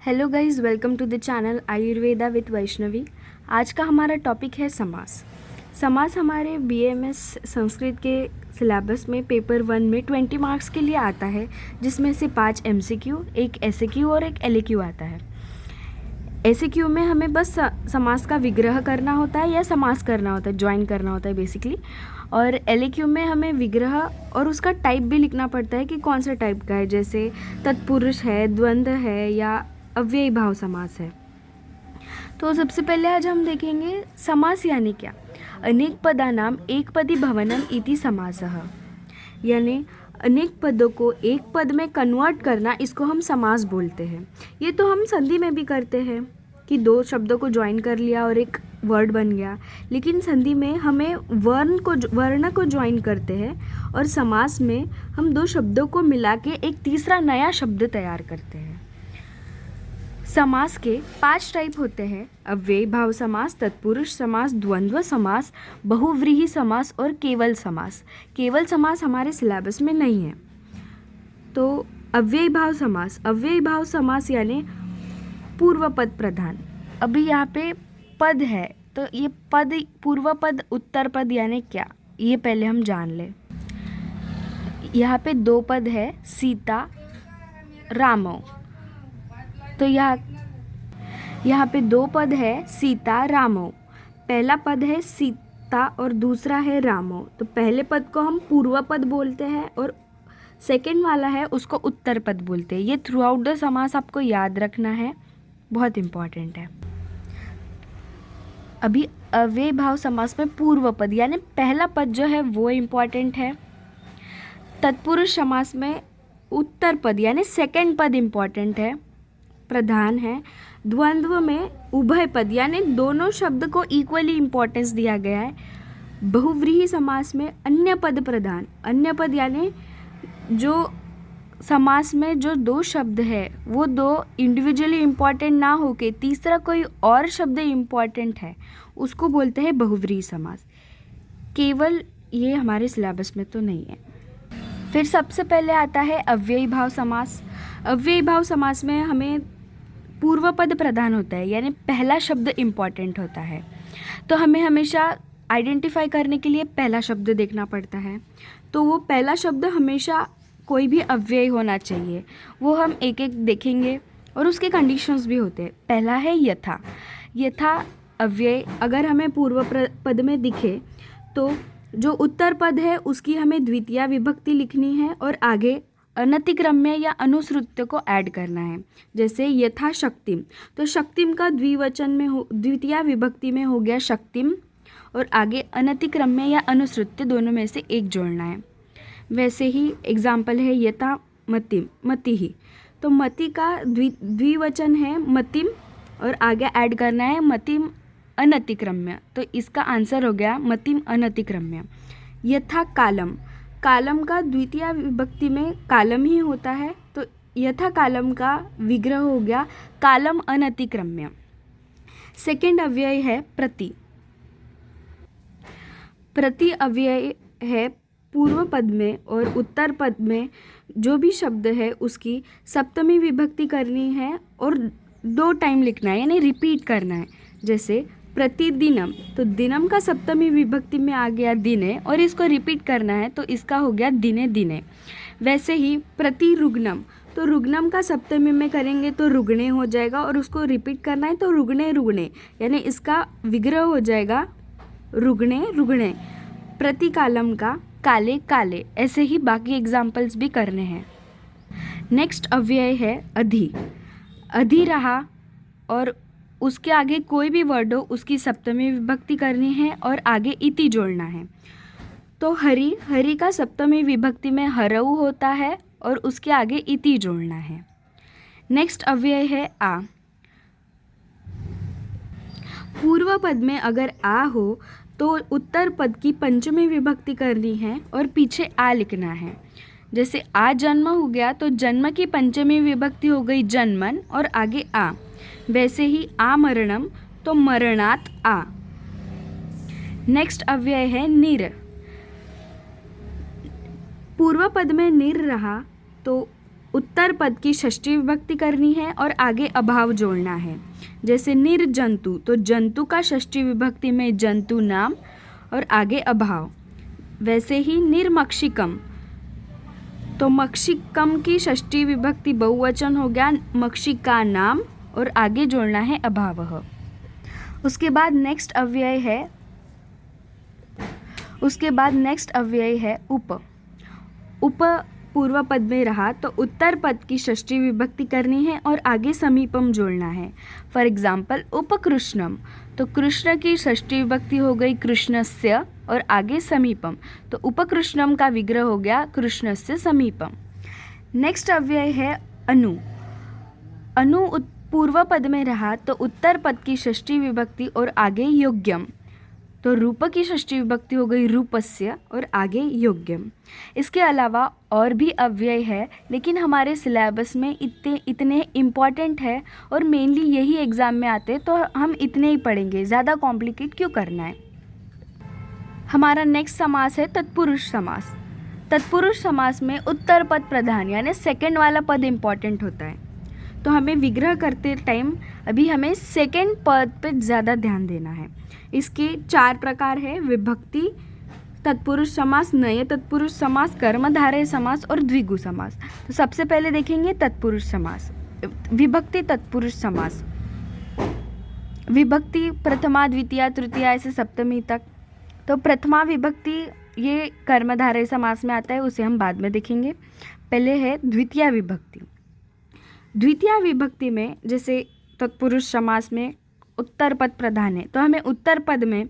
Hello guys, welcome to the channel Ayurveda with Vaishnavi. आज का हमारा टॉपिक है समास। समास हमारे बीएमएस संस्कृत के सिलेबस में पेपर 1 में 20 मार्क्स के लिए आता है, जिसमें से 5 एमसीक्यू, एक एसएक्यू और एक एलएक्यू आता है। एसएक्यू में हमें बस समास का विग्रह करना होता है या समास करना होता है, ज्वाइन करना होता है बेसिकली। और एलएक्यू में हमें विग्रह और उसका टाइप भी लिखना पड़ता है कि कौन सा टाइप का है, जैसे तत्पुरुष है, द्वंद्व है या अव्ययी भाव समास है। तो सबसे पहले आज हम देखेंगे समास यानी क्या। अनेक पदानाम एक पदी भवनम इति समासः, यानी अनेक पदों को एक पद में कन्वर्ट करना, इसको हम समास बोलते हैं। ये तो हम संधि में भी करते हैं कि दो शब्दों को ज्वाइन कर लिया और एक वर्ड बन गया, लेकिन संधि में हमें वर्ण को ज्वाइन करते हैं और समास में हम दो शब्दों को मिला के एक तीसरा नया शब्द तैयार करते हैं। समास के 5 टाइप होते हैं: अव्ययी भाव समास, तत्पुरुष समास, द्वंद्व समास, बहुव्रीहि समास और केवल समास। केवल समास हमारे सिलेबस में नहीं है। तो अव्ययी भाव समास, अव्ययी भाव समास यानी पूर्व पद प्रधान। अभी यहाँ पे पद है, तो ये पद, पूर्व पद, उत्तर पद यानी क्या, ये पहले हम जान लें। यहाँ पे 2 पद है, सीता, रामो। तो यहाँ पे 2 पद है, सीता, रामो। पहला पद है सीता और दूसरा है रामो। तो पहले पद को हम पूर्व पद बोलते हैं और सेकंड वाला है उसको उत्तर पद बोलते हैं। ये थ्रू आउट द समास आपको याद रखना है, बहुत इम्पॉर्टेंट है। अभी अव्ययी भाव समास में पूर्व पद यानी पहला पद जो है वो इम्पॉर्टेंट है। तत्पुरुष समास में उत्तर पद यानी सेकंड पद इम्पॉर्टेंट है, प्रधान है। द्वंद्व में उभय पद यानी दोनों शब्द को इक्वली इम्पोर्टेंस दिया गया है। बहुव्रीहि समास में अन्य पद प्रधान, अन्य पद यानी जो समास में जो 2 शब्द है वो 2 इंडिविजुअली इम्पॉर्टेंट ना होके तीसरा कोई और शब्द इम्पॉर्टेंट है, उसको बोलते हैं बहुव्रीहि समास। केवल ये हमारे सिलेबस में तो नहीं है। फिर सबसे पहले आता है अव्ययी भाव समास। अव्ययी भाव समास में हमें पूर्व पद प्रधान होता है, यानी पहला शब्द इम्पॉर्टेंट होता है। तो हमें हमेशा आइडेंटिफाई करने के लिए पहला शब्द देखना पड़ता है। तो वो पहला शब्द हमेशा कोई भी अव्यय होना चाहिए, वो हम एक एक देखेंगे और उसके कंडीशंस भी होते हैं। पहला है यथा। यथा अव्यय अगर हमें पूर्व पद में दिखे तो जो उत्तर पद है उसकी हमें द्वितीया विभक्ति लिखनी है और आगे अनतिक्रम्य या अनुश्रुत्य को ऐड करना है। जैसे यथा शक्तिम, तो शक्तिम का द्विवचन में हो, द्वितीया विभक्ति में हो गया शक्तिम और आगे अनतिक्रम्य या अनुश्रुत्य दोनों में से एक जोड़ना है। वैसे ही एग्जाम्पल है यथा मतिम, मतिहि, तो मति का द्विवचन है मतिम और आगे ऐड करना है मतिम अनतिक्रम्य, तो इसका आंसर हो गया मतिम अनतिक्रम्य। यथा कालम, कालम का द्वितीय विभक्ति में कालम ही होता है, तो यथा कालम का विग्रह हो गया कालम अनतिक्रम्य। सेकंड अव्यय है प्रति। प्रति अव्यय है पूर्व पद में और उत्तर पद में जो भी शब्द है उसकी सप्तमी विभक्ति करनी है और 2 टाइम लिखना है, यानी रिपीट करना है। जैसे प्रतिदिनम, तो दिनम का सप्तमी विभक्ति में आ गया दिने और इसको रिपीट करना है, तो इसका हो गया दिने दिने। वैसे ही प्रतिरुग्णम, तो रुग्णम का सप्तमी में करेंगे तो रुग्णे हो जाएगा और उसको रिपीट करना है तो रुग्णे रुग्णे, यानी इसका विग्रह हो जाएगा रुग्णे रुग्णे। प्रतिकालम का काले काले। ऐसे ही बाकी एग्जाम्पल्स भी करने हैं। नेक्स्ट अव्यय है अधि। अधि रहा और उसके आगे कोई भी वर्ड हो उसकी सप्तमी विभक्ति करनी है और आगे इति जोड़ना है। तो हरि, हरि का सप्तमी विभक्ति में हरऊ होता है और उसके आगे इति जोड़ना है। नेक्स्ट अव्यय है आ। पूर्व पद में अगर आ हो तो उत्तर पद की पंचमी विभक्ति करनी है और पीछे आ लिखना है। जैसे आ जन्म हो गया तो जन्म की पंचमी विभक्ति हो गई जन्मन और आगे आ। वैसे ही आमरणम, तो मरणात आ। नेक्स्ट अव्यय है निर। पूर्व पद में निर रहा तो उत्तर पद की षष्ठी विभक्ति करनी है और आगे अभाव जोड़ना है। जैसे निर्जंतु, तो जंतु का षष्ठी विभक्ति में जंतु नाम और आगे अभाव। वैसे ही निर्मक्षिकम, तो मक्षिकम की षष्ठी विभक्ति बहुवचन हो गया मक्षिका नाम और आगे जोड़ना है अभावः। उसके बाद नेक्स्ट अव्यय है उप। उप पूर्व पद में रहा तो उत्तर पद की षष्ठी विभक्ति करनी है और आगे समीपम जोड़ना है। फॉर एग्जाम्पल उपकृष्णम, तो कृष्ण की षष्ठी विभक्ति हो गई कृष्णस्य और आगे समीपम, तो उपकृष्णम का विग्रह हो गया कृष्णस्य समीपम। नेक्स्ट अव्यय है अनु। अनु पूर्व पद में रहा तो उत्तर पद की षष्ठी विभक्ति और आगे योग्यम, तो रूप की षष्ठी विभक्ति हो गई रूपस्य और आगे योग्यम। इसके अलावा और भी अव्यय है, लेकिन हमारे सिलेबस में इतने इम्पॉर्टेंट है और मेनली यही एग्ज़ाम में आते, तो हम इतने ही पढ़ेंगे, ज़्यादा कॉम्प्लिकेट क्यों करना है। हमारा नेक्स्ट समास है तत्पुरुष समास। तत्पुरुष समास में उत्तर पद प्रधान यानी सेकंड वाला पद इम्पॉर्टेंट होता है, तो हमें विग्रह करते टाइम अभी हमें सेकंड पद पे ज़्यादा ध्यान देना है। इसके 4 प्रकार है, विभक्ति तत्पुरुष समास, नए तत्पुरुष समास, कर्मधारय समास और द्विगु समास। तो सबसे पहले देखेंगे तत्पुरुष समास। विभक्ति तत्पुरुष समास, विभक्ति प्रथमा द्वितीया तृतीया ऐसे सप्तमी तक। तो प्रथमा विभक्ति ये कर्मधारय समास में आता है, उसे हम बाद में देखेंगे। पहले है द्वितीया विभक्ति। द्वितीया विभक्ति में जैसे तत्पुरुष समास में उत्तर पद प्रधान है, तो हमें उत्तर पद में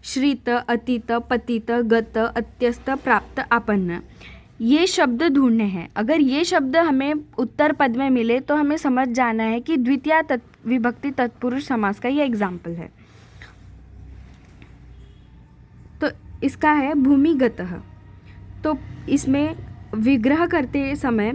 श्रित, अतीत, पतित, गत, अत्यस्त, प्राप्त, आपन्न ये शब्द ढूंढने हैं। अगर ये शब्द हमें उत्तर पद में मिले तो हमें समझ जाना है कि द्वितीया विभक्ति तत्पुरुष समास का ये एग्जाम्पल है। तो इसका है भूमिगतः, तो इसमें विग्रह करते समय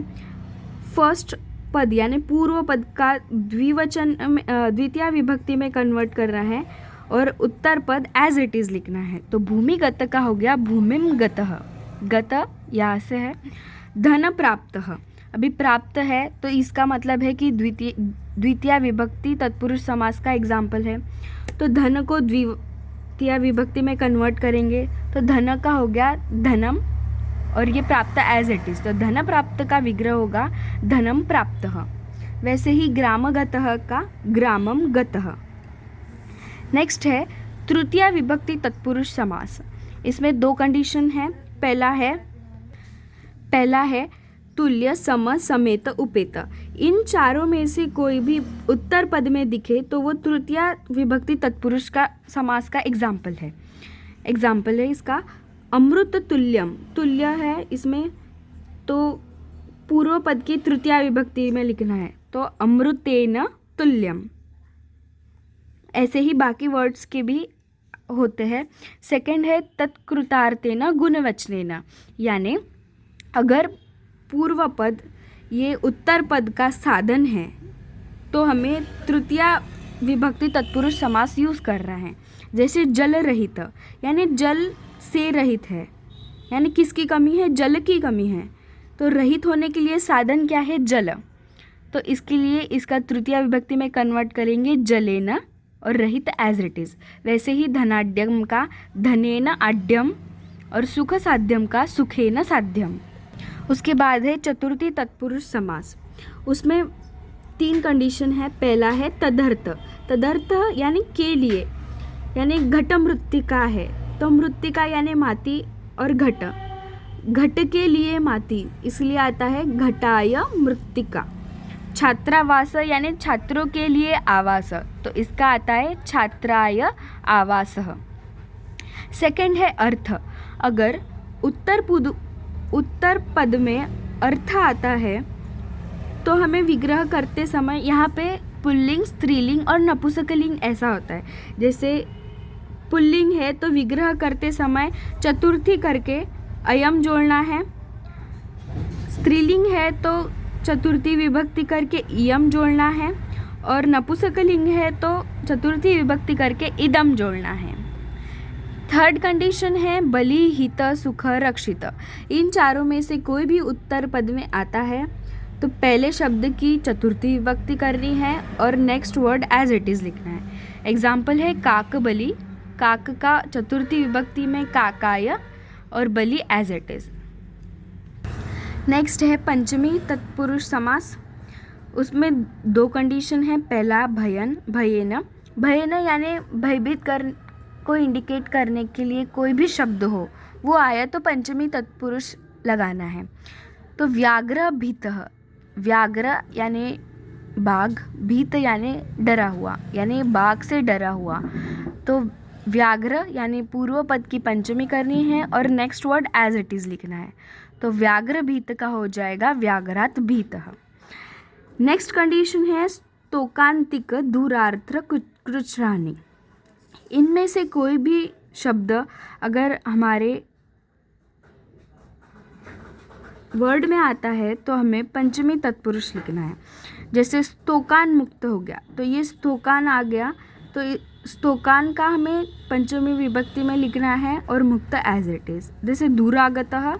फर्स्ट पद यानी पूर्व पद का द्विवचन द्वितीय विभक्ति में कन्वर्ट करना है और उत्तर पद एज इट इज़ लिखना है। तो भूमिगत का हो गया भूमिम गतः, गत यहाँ से है। धन प्राप्तः, अभी प्राप्त है तो इसका मतलब है कि द्वितीय विभक्ति तत्पुरुष समास का एग्जाम्पल है। तो धन को द्वितीय विभक्ति में कन्वर्ट करेंगे तो धन का हो गया धनम और ये प्राप्त एज इट इज़, तो धन प्राप्त का विग्रह होगा धनम प्राप्तः। वैसे ही ग्रामगतः का ग्रामम गतः। नेक्स्ट है तृतीय विभक्ति तत्पुरुष समास। इसमें 2 कंडीशन है। पहला है तुल्य, सम, समेत, उपेत। इन चारों में से कोई भी उत्तर पद में दिखे तो वो तृतीय विभक्ति तत्पुरुष का समास का एग्जाम्पल है। एग्जाम्पल है इसका अमृत तुल्यम, तुल्य है इसमें, तो पूर्व पद की तृतीय विभक्ति में लिखना है, तो अमृतेन तुल्यम। ऐसे ही बाकी वर्ड्स के भी होते हैं। सेकंड है तत्कृतार्थेन गुणवचनेन, यानी अगर पूर्व पद ये उत्तर पद का साधन है तो हमें तृतीय विभक्ति तत्पुरुष समास यूज़ कर रहा है। जैसे जल रहित यानी जल से रहित है, यानी किसकी कमी है, जल की कमी है, तो रहित होने के लिए साधन क्या है, जल, तो इसके लिए इसका तृतीय विभक्ति में कन्वर्ट करेंगे जलेन और रहित एज इट इज़। वैसे ही धनाढ्यम का धनेन आढ्यम और सुख साध्यम का सुखेन साध्यम। उसके बाद है चतुर्थी तत्पुरुष समास। उसमें 3 कंडीशन है। पहला है तदर्थ, तदर्थ यानी के लिए, यानी घट मृत्तिका है तो मृत्तिका यानी माती और घट, घट के लिए माती, इसलिए आता है घटाय मृत्तिका। छात्रावास यानी छात्रों के लिए आवास, तो इसका आता है छात्राय आवासः। सेकंड है अर्थ। अगर उत्तर पद में अर्थ आता है तो हमें विग्रह करते समय यहाँ पे पुल्लिंग, स्त्रीलिंग और नपुंसकलिंग ऐसा होता है। जैसे पुल्लिंग है तो विग्रह करते समय चतुर्थी करके अयम जोड़ना है, स्त्रीलिंग है तो चतुर्थी विभक्ति करके इयम जोड़ना है, और नपुंसकलिंग है तो चतुर्थी विभक्ति करके इदम जोड़ना है। थर्ड कंडीशन है बलि, हित, सुख, रक्षित। इन चारों में से कोई भी उत्तर पद में आता है तो पहले शब्द की चतुर्थी विभक्ति करनी है और next word as it is लिखना है। एग्जाम्पल है काक बलि, काक का चतुर्थी विभक्ति में काकाय और बलि एज इट इज़। नेक्स्ट है पंचमी तत्पुरुष समास। उसमें दो कंडीशन है। पहला भयन, भयेन, भयेन यानी भयभीत को इंडिकेट करने के लिए कोई भी शब्द हो वो आया तो पंचमी तत्पुरुष लगाना है। तो व्याघ्र भीतः, व्याघ्र यानी बाघ, भीत यानी डरा हुआ, यानी बाघ से डरा हुआ। तो व्याघ्र यानी पूर्व पद की पंचमी करनी है और next word as it is लिखना है। तो व्याघ्र भीत का हो जाएगा व्याघ्रात भीतः। नेक्स्ट कंडीशन है स्तोकांतिक दूरार्थ कृच्छ्राणि। इनमें से कोई भी शब्द अगर हमारे वर्ड में आता है तो हमें पंचमी तत्पुरुष लिखना है। जैसे स्तोकान मुक्त हो गया तो ये स्तोकान आ गया, तो स्तोकान का हमें पंचमी विभक्ति में लिखना है और मुक्त एज इट इज़। जैसे दूरागतः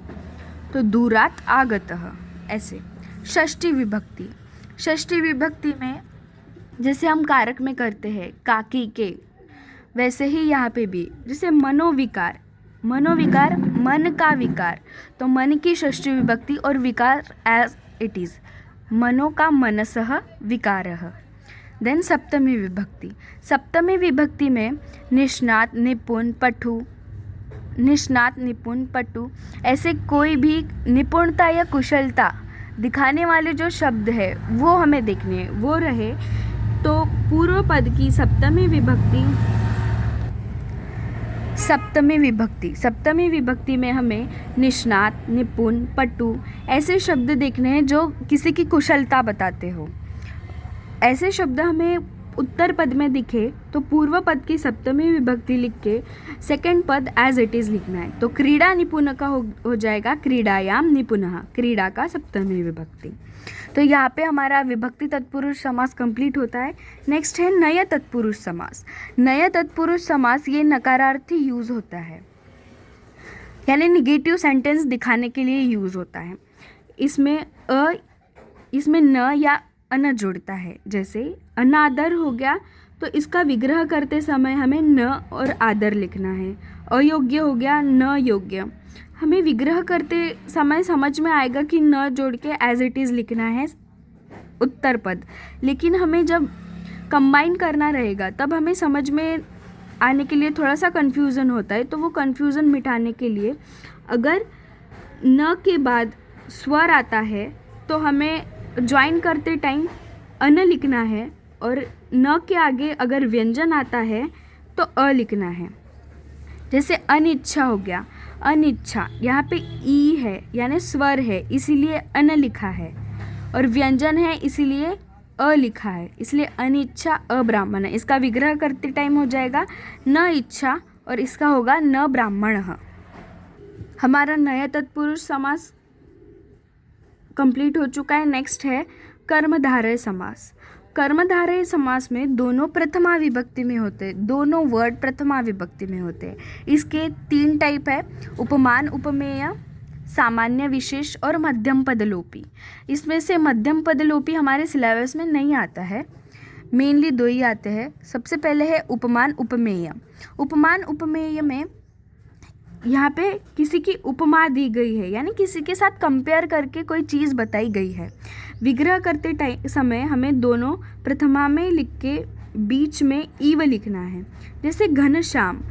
तो दूरात आगतः। ऐसे षष्ठी विभक्ति, षष्ठी विभक्ति में जैसे हम कारक में करते हैं काकी के, वैसे ही यहाँ पे भी जैसे मनोविकार, मनोविकार मन का विकार, तो मन की षष्ठी विभक्ति और विकार एज इट इज़, मनो का मनसः विकारः। देन सप्तमी विभक्ति, सप्तमी विभक्ति में निष्णात, निपुण, पटु, निष्णात, निपुण, पटु, ऐसे कोई भी निपुणता या कुशलता दिखाने वाले जो शब्द है वो हमें देखने हैं, वो रहे तो पूर्व पद की सप्तमी विभक्ति, सप्तमी विभक्ति में हमें निष्णात, निपुण, पटु ऐसे शब्द देखने हैं जो किसी की कुशलता बताते हो। ऐसे शब्द हमें उत्तर पद में दिखे तो पूर्व पद की सप्तमी विभक्ति लिख के सेकंड पद एज इट इज़ लिखना है। तो क्रीड़ा निपुण का हो जाएगा क्रीडायाम निपुणः, क्रीड़ा का सप्तमी विभक्ति। तो यहाँ पे हमारा विभक्ति तत्पुरुष समास कंप्लीट होता है। नेक्स्ट है नय तत्पुरुष समास। नय तत्पुरुष समास ये नकारार्थी यूज़ होता है, यानी निगेटिव सेंटेंस दिखाने के लिए यूज़ होता है। इसमें न या अन जुड़ता है। जैसे अनादर हो गया तो इसका विग्रह करते समय हमें न और आदर लिखना है। अयोग्य हो गया न योग्य, हमें विग्रह करते समय समझ में आएगा कि न जोड़ के एज इट इज़ लिखना है उत्तर पद, लेकिन हमें जब कंबाइन करना रहेगा तब हमें समझ में आने के लिए थोड़ा सा कन्फ्यूज़न होता है। तो वो कन्फ्यूज़न मिटाने के लिए अगर न के बाद स्वर आता है तो हमें ज्वाइन करते टाइम अन लिखना है और न के आगे अगर व्यंजन आता है तो अ लिखना है। जैसे अनिच्छा हो गया, अनिच्छा यहाँ पे ई है यानी स्वर है इसीलिए अन लिखा है, और व्यंजन है इसीलिए अ लिखा है, इसलिए अनिच्छा अब्राह्मण है। इसका विग्रह करते टाइम हो जाएगा न इच्छा और इसका होगा न ब्राह्मणः। हमारा नया तत्पुरुष समास कंप्लीट हो चुका है। नेक्स्ट है कर्मधारय समास। कर्मधारय समास में दोनों प्रथमा विभक्ति में होते हैं, दोनों वर्ड प्रथमा विभक्ति में होते हैं। इसके 3 टाइप है, उपमान, उपमेय, सामान्य विशेष और मध्यम पदलोपी। इसमें से मध्यम पदलोपी हमारे सिलेबस में नहीं आता है, मेनली 2 ही आते हैं। सबसे पहले है उपमान उपमेय। उपमान उपमेय में यहाँ पे किसी की उपमा दी गई है, यानी किसी के साथ कंपेयर करके कोई चीज़ बताई गई है। विग्रह करते समय हमें दोनों प्रथमा में लिख के बीच में ईव लिखना है। जैसे घन श्याम,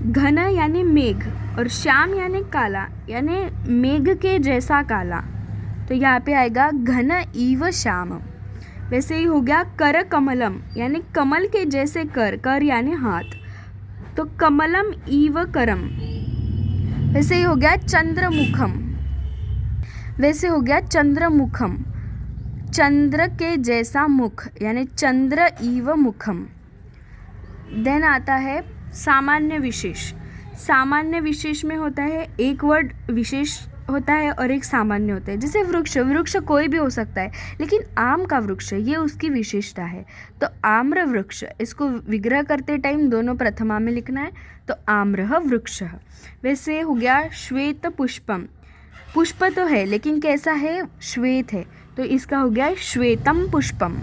घन यानी मेघ और श्याम यानी काला, यानी मेघ के जैसा काला, तो यहाँ पे आएगा घन ईव श्याम। वैसे ही हो गया कर कमलम, यानी कमल के जैसे कर, कर यानी हाथ, तो कमलम ईव करम। वैसे ही हो गया चंद्रमुखम, वैसे हो गया चंद्रमुखम, चंद्र के जैसा मुख यानी चंद्र ईव मुखम। देन आता है सामान्य विशेष। सामान्य विशेष में होता है एक वर्ड विशेष होता है और एक सामान्य होता है। जैसे वृक्ष, वृक्ष कोई भी हो सकता है लेकिन आम का वृक्ष ये उसकी विशेषता है, तो आम्र वृक्ष, इसको विग्रह करते टाइम दोनों प्रथमा में लिखना है, तो आम्रः वृक्षः। वैसे हो गया श्वेत पुष्पम, पुष्प तो है लेकिन कैसा है, श्वेत है, तो इसका हो गया श्वेतम पुष्पम।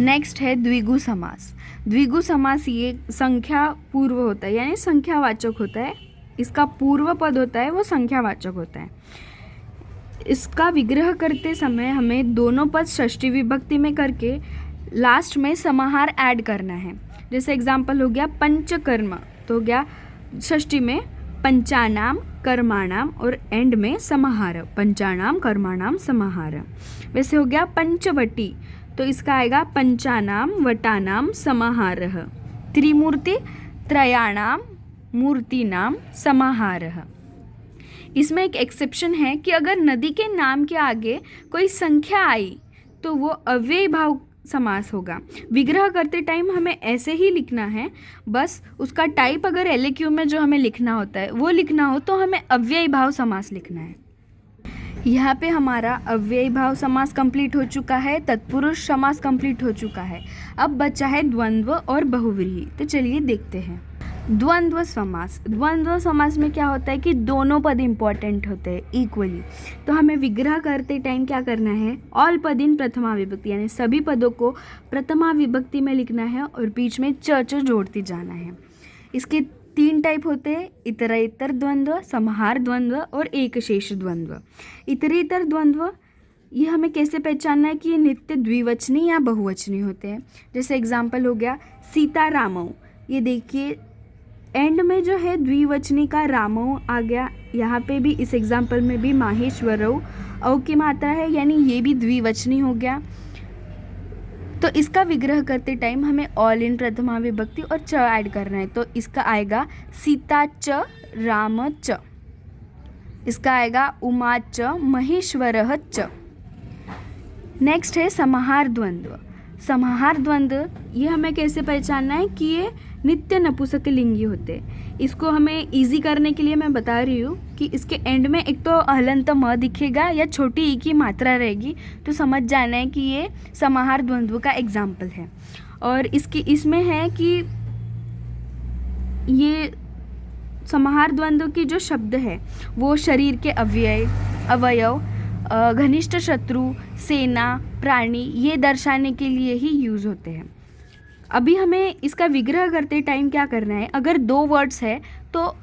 नेक्स्ट है द्विगु समास। द्विगु समास ये संख्या पूर्व होता है, यानी संख्यावाचक होता है। इसका पूर्व पद होता है वो संख्यावाचक होता है। इसका विग्रह करते समय हमें दोनों पद षष्ठी विभक्ति में करके लास्ट में समाहार ऐड करना है। जैसे एग्जाम्पल हो गया पंचकर्म, तो हो गया षष्ठी में पंचानाम कर्माणाम और एंड में समाहार, पंचानाम कर्माणाम समाहार। वैसे हो गया पंचवटी, तो इसका आएगा पंचानाम वटानाम समाहारः। त्रिमूर्ति त्रयाणाम मूर्तिनाम समाहारः। इसमें एक एक्सेप्शन है कि अगर नदी के नाम के आगे कोई संख्या आई तो वो अव्ययी भाव समास होगा। विग्रह करते टाइम हमें ऐसे ही लिखना है, बस उसका टाइप अगर एलएक्यू में जो हमें लिखना होता है वो लिखना हो तो हमें अव्ययी भाव समास लिखना है। यहाँ पे हमारा अव्ययी भाव समास कंप्लीट हो चुका है, तत्पुरुष समास कंप्लीट हो चुका है। अब बचा है द्वंद्व और बहुव्रीहि, तो चलिए देखते हैं। द्वंद्व समास। द्वंद्व समास में क्या होता है कि दोनों पद इंपॉर्टेंट होते हैं इक्वली, तो हमें विग्रह करते टाइम क्या करना है, ऑल पद इन प्रथमा विभक्ति, यानी सभी पदों को प्रथमा विभक्ति में लिखना है और बीच में च जोड़ती जाना है। इसके 3 टाइप होते हैं, इतरेतर द्वंद्व, समाहार द्वंद्व और एकशेष द्वंद्व। इतरेतर द्वंद्व ये हमें कैसे पहचानना है कि ये नित्य द्विवचनी या बहुवचनी होते हैं। जैसे एग्जाम्पल हो गया सीता रामौ, ये देखिए एंड में जो है द्विवचनी का रामौ आ गया। यहाँ पे भी इस एग्जाम्पल में भी माहेश्वरौ औ की मात्रा है, यानी ये भी द्विवचनी हो गया। तो इसका विग्रह करते टाइम हमें ऑल इन प्रथमा विभक्ति और च ऐड करना है, तो इसका आएगा सीता च राम च। इसका आएगा उमा च महेश्वरः च। नेक्स्ट है समाहार द्वंद्व। समाहार द्वंद्व ये हमें कैसे पहचानना है कि ये नित्य नपुंसकलिंगी होते हैं। इसको हमें इजी करने के लिए मैं बता रही हूँ कि इसके एंड में एक तो हलंत म दिखेगा या छोटी ई की मात्रा रहेगी, तो समझ जाना है कि ये समाहार द्वंद्व का एग्जाम्पल है। और इसमें है कि ये समाहार द्वंद्व की जो शब्द है वो शरीर के अवयव, घनिष्ठ शत्रु, सेना, प्राणी ये दर्शाने के लिए ही यूज़ होते हैं। अभी हमें इसका विग्रह करते टाइम क्या करना है, अगर 2 वर्ड्स है तो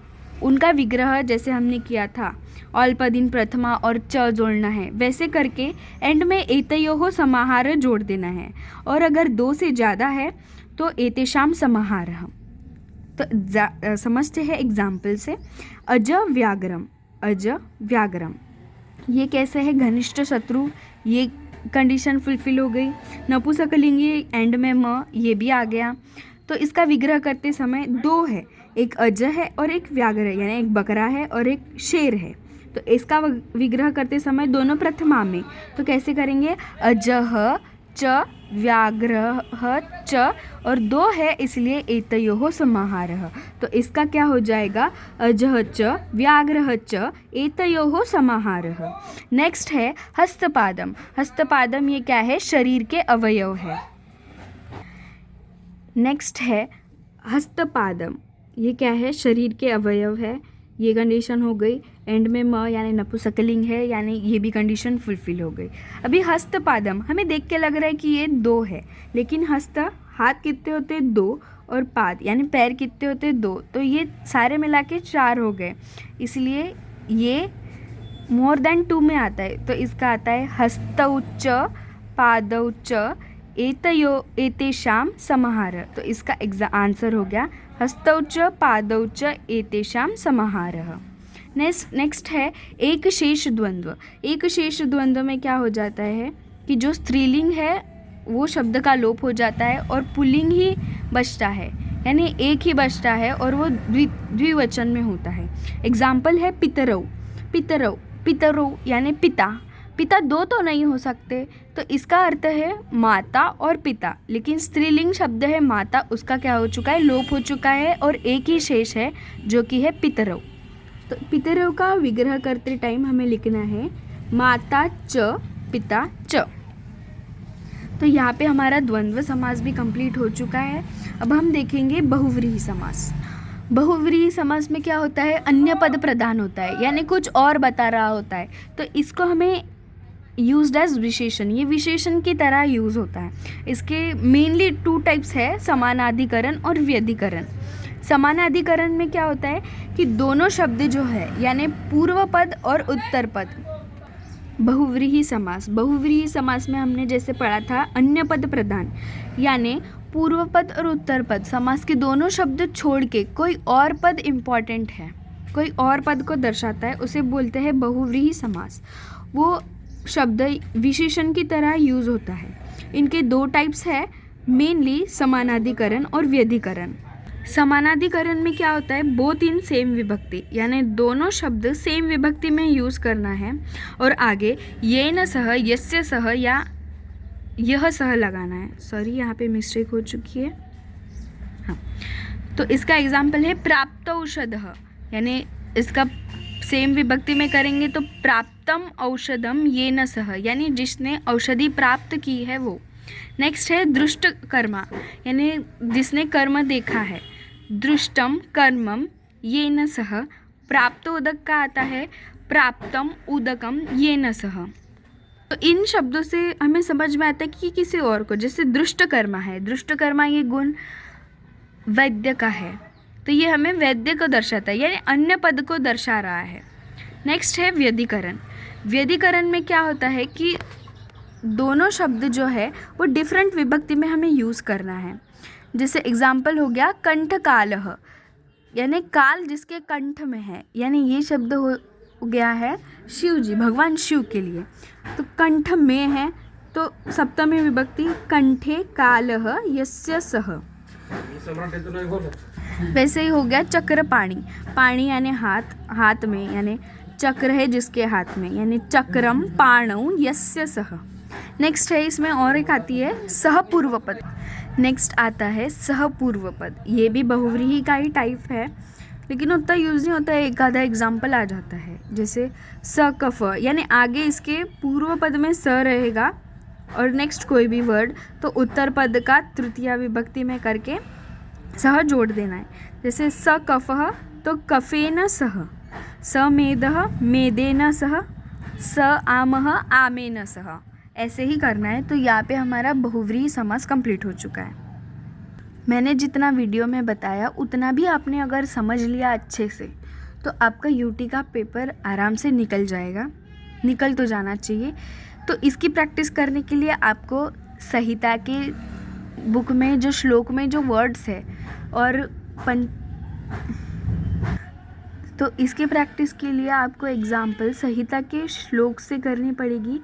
उनका विग्रह जैसे हमने किया था ऑल पद इन प्रथमा और च जोड़ना है, वैसे करके एंड में एतयोः समाहार जोड़ देना है। और अगर 2 से ज़्यादा है तो एतेषां समाहारः। तो समझते हैं एग्जाम्पल से। अज व्याघ्रम, अज व्याघ्रम ये कैसे है, घनिष्ठ शत्रु, ये कंडीशन फुलफिल हो गई। नपुंसकलिंगी एंड में म ये भी आ गया। तो इसका विग्रह करते समय 2 है, एक अज है और एक व्याघ्र है, यानी एक बकरा है और एक शेर है। तो इसका विग्रह करते समय दोनों प्रथमा में, तो कैसे करेंगे, अजः च व्याघ्रः च, और 2 है इसलिए एतयोः समाहारः। तो इसका क्या हो जाएगा, अजः च व्याघ्रः च एतयोः समाहारः। नेक्स्ट है हस्तपादम। हस्तपादम ये क्या है, शरीर के अवयव है। नेक्स्ट है हस्तपादम, ये क्या है, शरीर के अवयव है। ये कंडीशन हो गई। एंड में म यानी नपुंसकलिंग है, यानी ये भी कंडीशन फुलफिल हो गई। अभी हस्तपादम हमें देख के लग रहा है कि ये 2 है, लेकिन हस्त हाथ कितने होते 2 और पाद यानी पैर कितने होते 2, तो ये सारे मिला के 4 हो गए, इसलिए ये मोर देन 2 में आता है। तो इसका आता है हस्तौ च पादौ च एतेषां समाहारः। तो इसका आंसर हो गया हस्तौ च पादौ च एतेषां समाहारः। नेक्स्ट है एक शेष द्वंद्व। एक शेष द्वंद्व में क्या हो जाता है कि जो स्त्रीलिंग है वो शब्द का लोप हो जाता है और पुल्लिंग ही बचता है, यानी एक ही बचता है और वो द्विवचन में होता है। एग्जाम्पल है पितरौ। पितरौ, पितरौ यानी पिता। पिता 2 तो नहीं हो सकते, तो इसका अर्थ है माता और पिता, लेकिन स्त्रीलिंग शब्द है माता, उसका क्या हो चुका है, लोप हो चुका है और एक ही शेष है जो कि है पितरौ। तो पितरौ का विग्रह करते टाइम हमें लिखना है माता च पिता च। तो यहाँ पे हमारा द्वंद्व समास भी कंप्लीट हो चुका है। अब हम देखेंगे बहुव्रीहि समास। बहुव्रीहि समास में क्या होता है, अन्य पद प्रधान होता है, यानी कुछ और बता रहा होता है, तो इसको हमें यूज्ड एज विशेषण, ये विशेषण की तरह यूज़ होता है। इसके मेनली 2 टाइप्स है, समानाधिकरण और व्यधिकरण। समानाधिकरण में क्या होता है कि दोनों शब्द जो है यानी पूर्व पद और उत्तर पद। बहुव्रीहि समास, बहुव्रीहि समास में हमने जैसे पढ़ा था अन्य पद प्रधान, यानी पूर्व पद और उत्तर पद समास के दोनों शब्द छोड़ के कोई और पद इम्पॉर्टेंट है, कोई और पद को दर्शाता है, उसे बोलते हैं बहुव्रीहि समास। वो शब्द विशेषण की तरह यूज़ होता है। इनके 2 टाइप्स है, मेनली समानाधिकरण और व्यधिकरण। समानाधिकरण में क्या होता है, बोथ इन सेम विभक्ति, यानी दोनों शब्द सेम विभक्ति में यूज़ करना है और आगे येन सह, यस्य सह या यह सह लगाना है। सॉरी, यहाँ पे मिस्टेक हो चुकी है। हाँ, तो इसका एग्जाम्पल है प्राप्त औषधः, यानी इसका सेम विभक्ति में करेंगे तो प्राप्तम औषधम येन सह, यानी जिसने औषधि प्राप्त की है वो। नेक्स्ट है दृष्ट कर्मा, यानी जिसने कर्म देखा है। दृष्टम कर्मम येन सह। प्राप्त उदक का आता है प्राप्तम उदकम येन सह। तो इन शब्दों से हमें समझ में आता है कि किसी और को, जैसे दृष्ट कर्मा है, दृष्ट कर्मा ये गुण वैद्य का है, तो ये हमें वैद्य को दर्शाता है, यानी अन्य पद को दर्शा रहा है। नेक्स्ट है व्यधिकरण। व्यधिकरण में क्या होता है कि दोनों शब्द जो है वो डिफरेंट विभक्ति में हमें यूज़ करना है। जैसे एग्जाम्पल हो गया कंठ कालः, यानी काल जिसके कंठ में है, यानी ये शब्द हो गया है शिव जी, भगवान शिव के लिए। तो कंठ में है तो सप्तमी विभक्ति कंठे कालः यस्य सः। वैसे ही हो गया चक्र पाणी, पाणी यानी हाथ, हाथ में, यानी चक्र है जिसके हाथ में, यानी चक्रम पाणौ यस्य सः। नेक्स्ट है इसमें और एक आती है सहपूर्वपद। नेक्स्ट आता है सहपूर्वपद, ये भी बहुव्रीहि का ही टाइप है, लेकिन उतना यूज़ नहीं होता है, एक आधा एग्जाम्पल आ जाता है। जैसे स कफ, यानी आगे इसके पूर्व पद में स रहेगा और नेक्स्ट कोई भी वर्ड, तो उत्तर पद का तृतीया विभक्ति में करके सह जोड़ देना है। जैसे स कफः तो कफेन सह, स मेदः मेदेन सह, स आमः आमेन सह, ऐसे ही करना है। तो यहाँ पे हमारा बहुव्रीहि समास कंप्लीट हो चुका है। मैंने जितना वीडियो में बताया उतना भी आपने अगर समझ लिया अच्छे से तो आपका यूटी का पेपर आराम से निकल जाएगा, निकल तो जाना चाहिए। तो इसकी प्रैक्टिस करने के लिए आपको संहिता के बुक में जो श्लोक में जो वर्ड्स है और तो इसकी प्रैक्टिस के लिए आपको एग्जाम्पल संहिता के श्लोक से करनी पड़ेगी,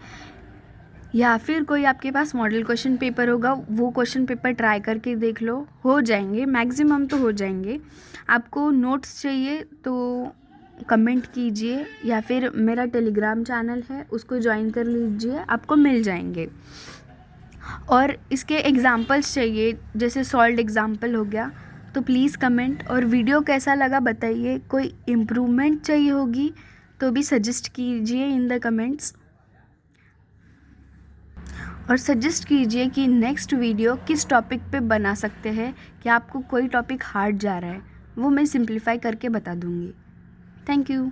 या फिर कोई आपके पास मॉडल क्वेश्चन पेपर होगा, वो क्वेश्चन पेपर ट्राई करके देख लो, हो जाएंगे, मैक्सिमम तो हो जाएंगे। आपको नोट्स चाहिए तो कमेंट कीजिए, या फिर मेरा टेलीग्राम चैनल है उसको ज्वाइन कर लीजिए, आपको मिल जाएंगे। और इसके एग्जाम्पल्स चाहिए, जैसे सॉल्व एग्जाम्पल हो गया, तो प्लीज़ कमेंट। और वीडियो कैसा लगा बताइए, कोई इम्प्रूवमेंट चाहिए होगी तो भी सजेस्ट कीजिए इन द कमेंट्स, और सजेस्ट कीजिए कि नेक्स्ट वीडियो किस टॉपिक पे बना सकते हैं, कि आपको कोई टॉपिक हार्ड जा रहा है वो मैं सिंप्लीफाई करके बता दूँगी। Thank you.